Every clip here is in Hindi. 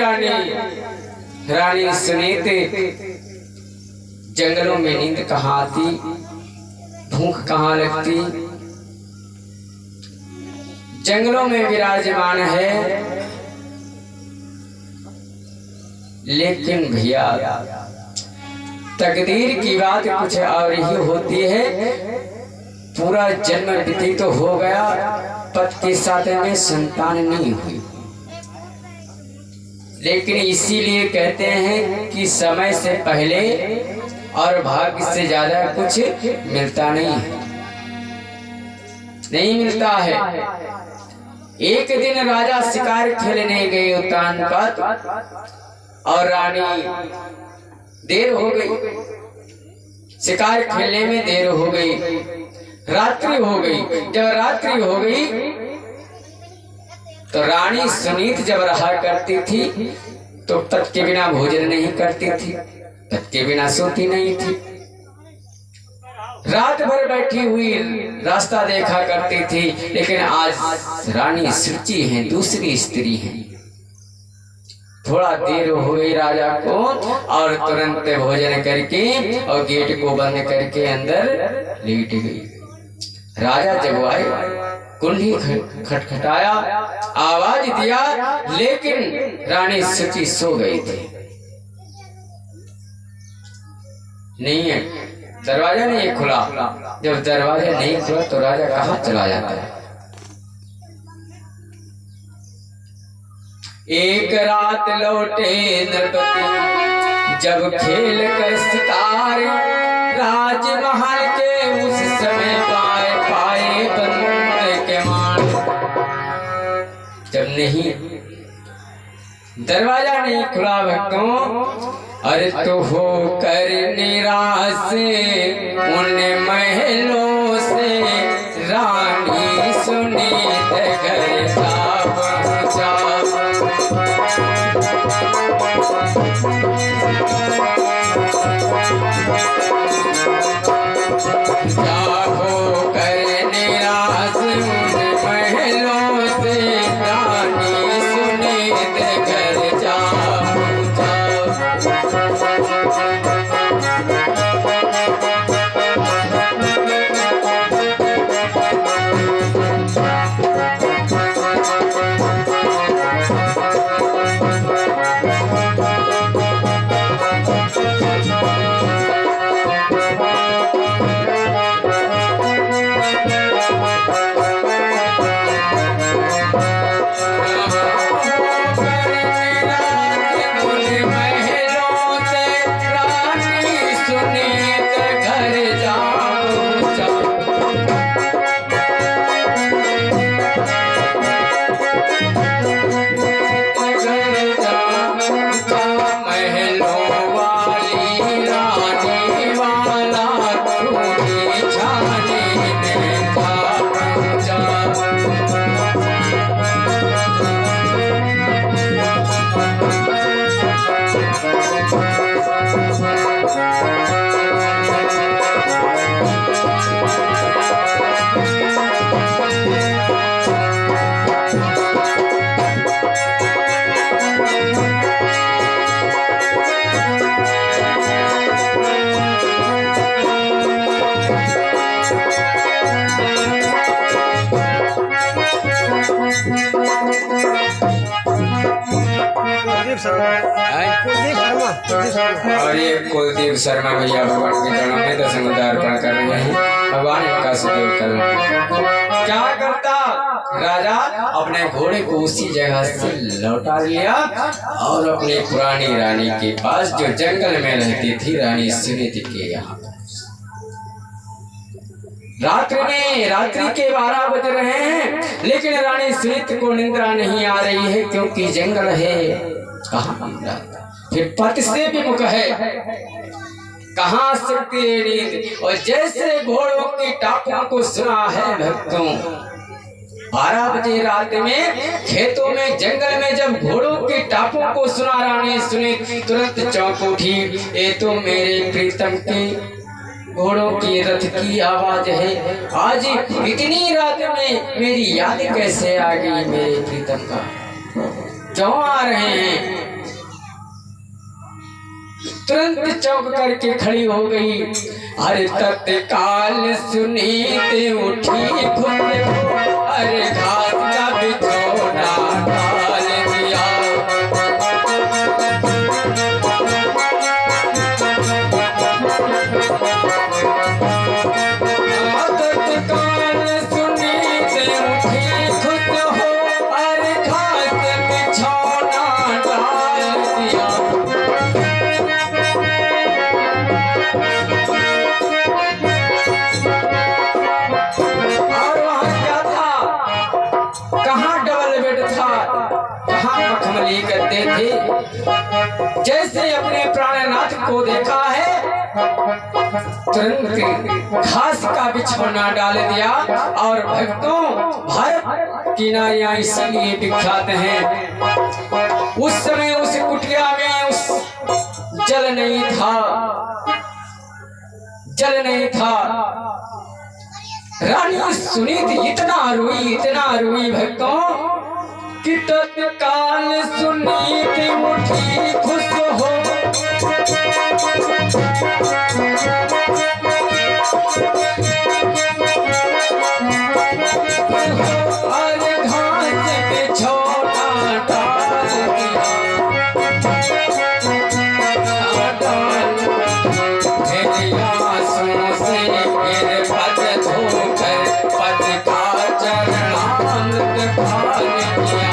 रानी रानी सुनीत जंगलों में नींद कहाँ आती, भूख कहाँ लगती, जंगलों में विराजमान है। लेकिन भैया तकदीर की बात कुछ और ही होती है। पूरा जन्म व्यतीत तो हो गया, पति के साथ में संतान नहीं हुई। लेकिन इसीलिए कहते हैं कि समय से पहले और भाग्य से ज्यादा कुछ मिलता नहीं है, नहीं मिलता है। एक दिन राजा शिकार खेलने गए उतान पर और रानी देर हो गई, शिकार खेलने में देर हो गई, रात्रि हो गई। जब रात्रि हो गई तो रानी सुनीत जब रहा करती थी तो पति के बिना भोजन नहीं करती थी, पति के बिना सोती नहीं थी। रात भर बैठी हुई रास्ता देखा करती थी। लेकिन आज रानी सुची है, दूसरी स्त्री है। थोड़ा देर हो गई राजा को और तुरंत भोजन करके और गेट को बंद करके अंदर लेट गई। राजा जब आए, कुंडी खटखटाया, आवाज दिया, लेकिन रानी सुची सो गई थी। नहीं है, दरवाजा नहीं खुला। जब दरवाजा नहीं खुला तो राजा कहाँ चला जाता है। एक रात लौटे नरपति जब खेल कर शिकार, राजमहल के उस समय पाए बंद के मान। जब नहीं दरवाजा नहीं खुला भक्तों, अरे तो हो कर निराश उन महलों से रानी सुनीत घर जा पहुंचा। और ये कुलदीप शर्मा भैया भगवान के चरणों में दशम अर्पण कर रहे हैं। भगवान का सुदेव कर क्या करता राजा, अपने घोड़े को उसी जगह से लौटा लिया और अपनी पुरानी रानी के पास जो जंगल में रहती थी रानी सुनीति के यहाँ। रात्रि के 12 बज रहे हैं, लेकिन रानी सुनीति को निंद्रा नहीं आ रही है, क्योंकि जंगल है, कहाँ निंद्रा। फिर पति से विमुख है, कहाँ सकती है नींद। और जैसे घोड़ों की टापों को सुना है भक्तों, 12 बजे रात में खेतों में जंगल में जब घोड़ों की टापों को सुना रानी सुनीति तुरंत चौंक उठी। ये तो मेरे प्रीतम के घोड़ों की रथ की आवाज है। आज इतनी रात में मेरी याद कैसे आ गई मेरे प्रीतम का, क्यों आ रहे हैं। तुरंत चौंक करके खड़ी हो गई। अरे तत्काल सुनीत उठी खुद, अरे घास का बिछौना डाल दिया। तत्काल सुनीत उठी खुद हो, अरे घास बिछौना डाल दिया। और वहां क्या था, कहाँ डबल बेड था, कहाँ मखमली करते थे। जैसे अपने प्राणनाथ को देखा है, तुरंत घास का बिछौना डाल दिया। और भक्तों, भारत की नारियां इसीलिए विख्यात हैं। उस समय उस कुटिया में उस जल नहीं था, जल नहीं था। रानी सुनीत इतना रोई भक्तों कि तत्काल सुनीत उठी खुश हो। अरे घास बिछौना डाल दिया, आंसुओं से मेरे पद धोकर पद का चरणामृत पान किया।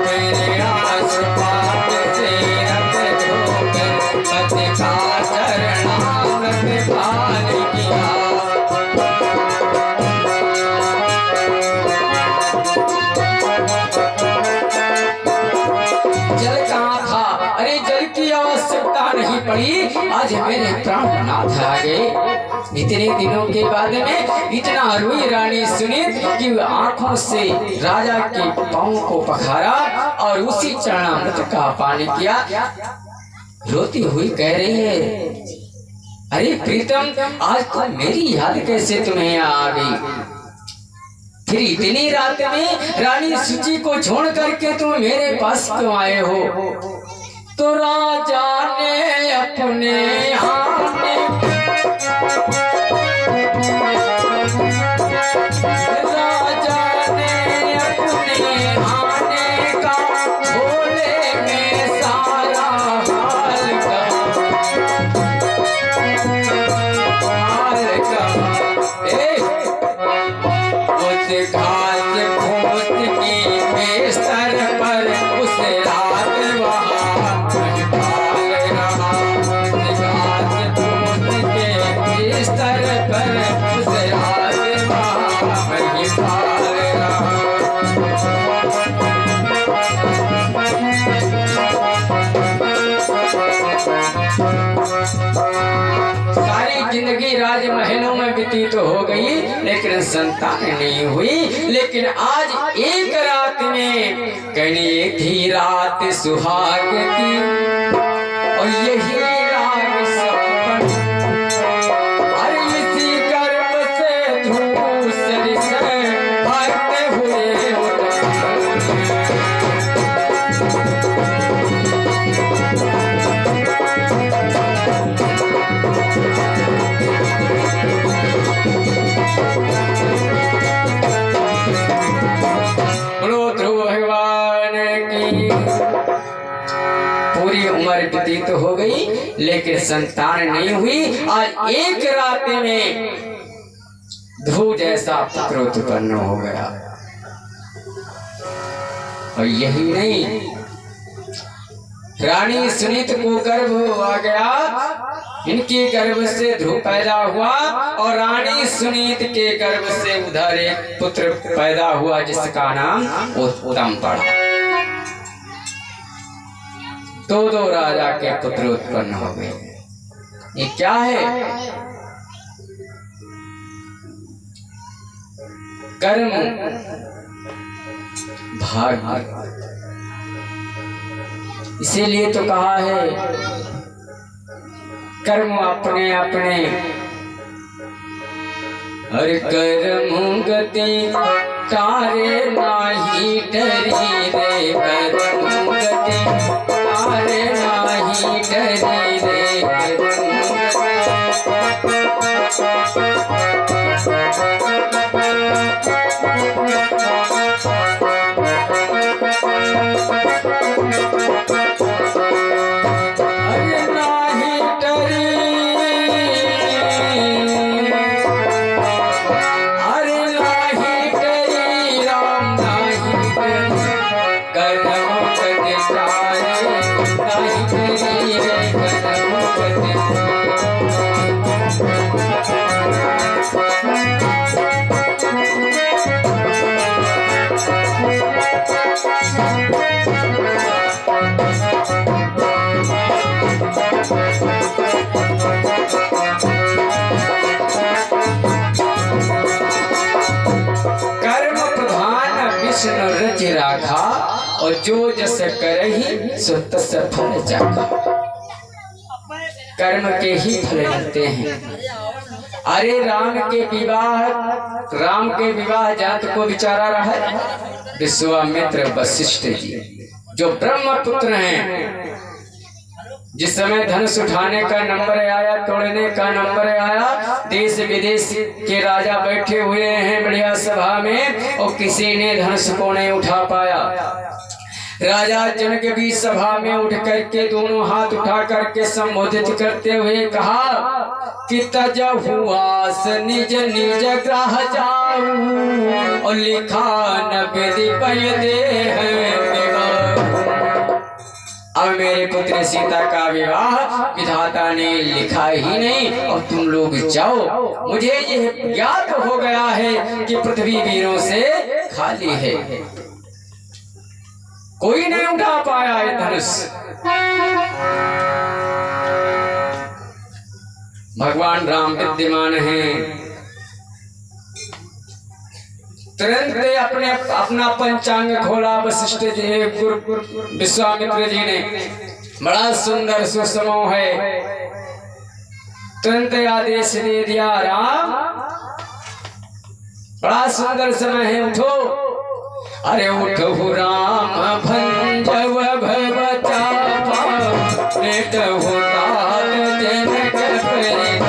मेरे आशीर्वाद से रत धोकर पद का चरणामृत पान किया। जल कहाँ था? अरे जल की आवश्यकता नहीं पड़ी, आज मेरे प्राणनाथ आ गए। इतने दिनों के बाद में इतना रोई रानी सुनीत कि आंखों से राजा के पांव को पखारा और उसी चरणामृत का पानी किया। रोती हुई कह रही है, अरे प्रीतम, आज तो मेरी याद कैसे तुम्हें आ गई? फिर इतनी रात में रानी सुची को छोड़ करके तुम मेरे पास क्यों आए हो? तो राजा ने अपने आने, राजा ने अपने आने का भोले में सारा हाल कहा। उस घास फूस की बेस्तर पर उस रात वहाँ महिपाल रहा। उस घास फूस के बेस्तर पर उस रात वहाँ महिपाल रहा। सारी जिंदगी राजमहलों में व्यतीत हो गई, लेकिन संतान नहीं हुई। लेकिन आज एक रात में, कहनी एक ही रात सुहाग की, और यही राग सपन, अरे इसी गर्भ से धूसरी से भागते हुए पूरी उम्र व्यतीत हो गई, लेकिन संतान नहीं हुई। आज एक रात में ध्रुव जैसा पुत्र उत्पन्न हो गया। और यही नहीं, रानी सुनीत को गर्भ आ गया, इनके गर्भ से ध्रुव पैदा हुआ और रानी सुनीत के गर्भ से उधर एक पुत्र पैदा हुआ जिसका नाम उत्तम पड़ा। दो राजा के पुत्र उत्पन्न हो गए। ये क्या है? कर्म भाग्य। इसीलिए तो कहा है कर्म अपने अपने, हर कर्म गति तारे नाही डरी रे करम गति तारे नाही डरी रे करम अरे नाही डरी अरे नाही डरी राम नाही डरी करम गति तारे नाही डरी रे करम गति कर्म प्रधान विष्णु रच राखा और जो जस करहि सो तस फल चाखा। कर्म के ही फल मिलते हैं। अरे राम के विवाह जात को विचारा रहा है विश्वामित्र वशिष्ठ जी जो ब्रह्म पुत्र हैं। जिस समय धनुष उठाने का नंबर आया, तोड़ने का नंबर आया, देश विदेश के राजा बैठे हुए हैं बढ़िया सभा में और किसी ने धनुष को नहीं उठा पाया। राजा जनक भी सभा में उठ करके दोनों हाथ उठा करके संबोधित करते हुए कहा कि तज हुआस निज निज ग्रह जाऊं और लिखा न विधि पय देह। अब मेरे पुत्र सीता का विवाह विधाता ने लिखा ही नहीं और तुम लोग जाओ। मुझे यह ज्ञात हो गया है कि पृथ्वी वीरों से खाली है, कोई नहीं उठा पाया है धनुष। भगवान राम विद्यमान हैं। तुरंत अपना पंचांग खोला वशिष्ठ जी गुरु विश्वामित्र जी ने। बड़ा सुंदर सुसमो है। तुरंत आदेश दे दिया राम बड़ा सुंदर समय है, उठो। अरे उठो राम भंजव भव चापा नेटहु तात जनक परिताप।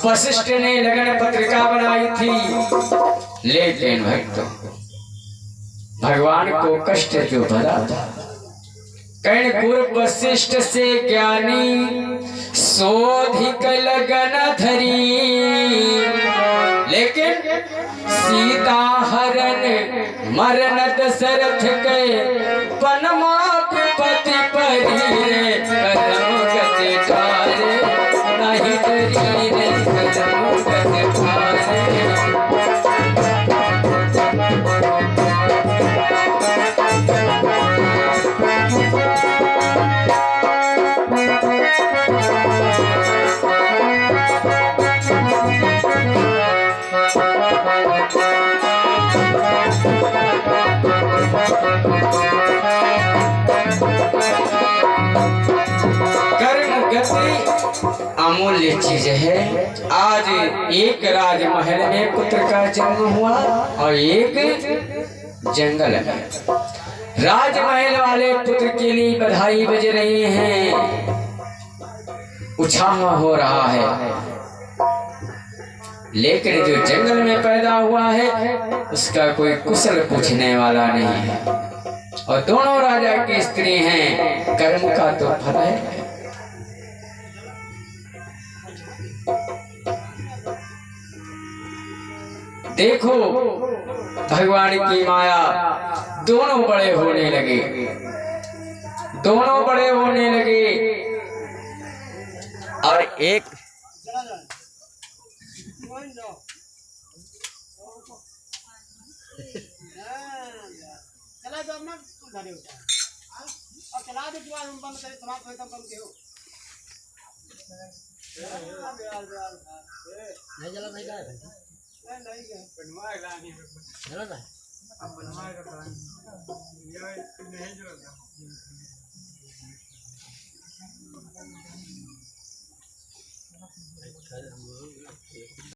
वशिष्ठ ने लगन पत्रिका बनाई थी, लेकिन भक्तों भगवान को कष्ट जो भरा था। कर्ण गुरु वशिष्ठ से ज्ञानी सोधिक लगन धरी, लेकिन सीता हरण मरण दशरथ के पनमा पति परी रे कदम गति ठारे नहीं डरी रे कदम गति ठारे। अमूल्य चीज है। आज एक राजमहल में पुत्र का जन्म हुआ और एक जंगल में। राजमहल वाले पुत्र के लिए बधाई बज रही है, उत्साह हो रहा है, लेकिन जो जंगल में पैदा हुआ है उसका कोई कुशल पूछने वाला नहीं है। और दोनों राजा की स्त्री हैं, कर्म का तो फल है। देखो भगवान की माया, दोनों बड़े होने लगे, दोनों बड़े होने लगे। और एक चला दो अपना घरे होता है और चला दे बाद हम बंद करे समाप्त होता बंद के हो नहीं चला नहीं गया नहीं गया बनवाएगा नहीं चला अब बनवाएगा ये नहीं चला